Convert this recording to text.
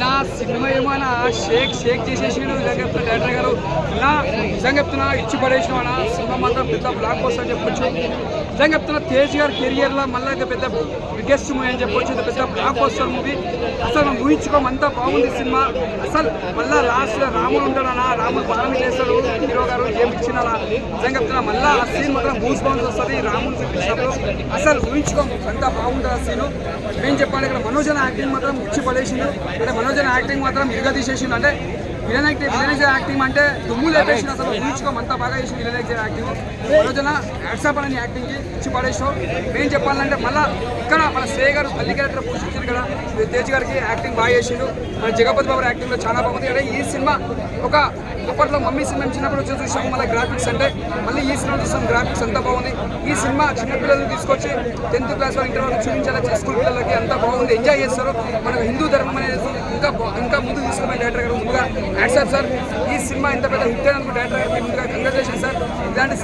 నా సినిమా ఏమైనా షేక్ చేసేసిండు నిజంగా చెప్తున్నా డైరెక్టర్ గారు. నా నిజంగా చెప్తున్నా ఇచ్చి పడేసిన సినిమా మాత్రం పెద్ద బ్లాక్ బస్టర్ అని చెప్పొచ్చు. నిజంగా చెప్తున్నా తేజ్ గారి కెరియర్లో మళ్ళీ పెద్ద బిగ్గెస్ట్ మూవీ అని చెప్పొచ్చు. పెద్ద బ్లాక్ బస్టర్ మూవీ. అసలు మనం ఊహించుకోమంతా బాగుంది సినిమా. అసలు మళ్ళీ లాస్ట్లో రాముడు ఉంటాడన్నా, రాముడు బాణం చేస్తాడు హీరో గారు, ఏం ఇచ్చినా నిజంగా చెప్తున్నా మళ్ళీ ఆ సీన్ మాత్రం బూస్ బౌన్స్ వస్తుంది రాముడు చూపించినప్పుడు. అసలు ఊహించుకోం అంతా బాగుంటుంది ఆ సీను. ఏం చెప్పాలి, ఇక్కడ మనోజన్ యాక్టింగ్ మాత్రం ఇచ్చి పడేసిండు. అంటే మనోజన్ యాక్టింగ్ మాత్రం ఇరుగా తీసేసిండు. అంటే విలన్ యాక్టింగ్ అంటే దుమ్ము లేపేసిండు. అసలు ఊహించుకోం అంతా బాగా చేసింది విలన్ యాక్టింగ్. మనోజన యాక్సాప్ అని యాక్టింగ్కి ఇచ్చి పడేసాం. ఏం చెప్పాలంటే మళ్ళీ ఇక్కడ మన శ్రేయ గారు తల్లి క్యారెక్టర్ పోషించారు కదా, తేజ్ గారికి యాక్టింగ్ బాగా చేసిండు. మన జగపతి బాబు యాక్టింగ్లో చాలా బాగుంది. అంటే ఈ సినిమా ఒక అప్పట్లో మమ్మీ సినిమా చిన్నప్పుడు వచ్చి చూసాము, మళ్ళీ గ్రాఫిక్స్ అంటే మళ్ళీ ఈ సినిమా చూసాం, గ్రాఫిక్స్ అంతా బాగుంది. ఈ సినిమా చిన్నపిల్లలను తీసుకొచ్చి 10th క్లాస్ వరకు ఇంటర్ వరకు చూపించాలి, స్కూల్ పిల్లలకి అంతా బాగుంది, ఎంజాయ్ చేస్తారు. మనకు హిందూ ధర్మం అనేది ఇంకా ముందు తీసుకున్న డైరెక్టర్ గారు ముందుగా యాక్సెప్ట్ సార్. ఈ సినిమా ఇంత పెద్ద హిట్ అయినందుకు డైరెక్టర్ గారికి ముందుగా కంగ్రాచులేషన్ సార్. ఇలాంటి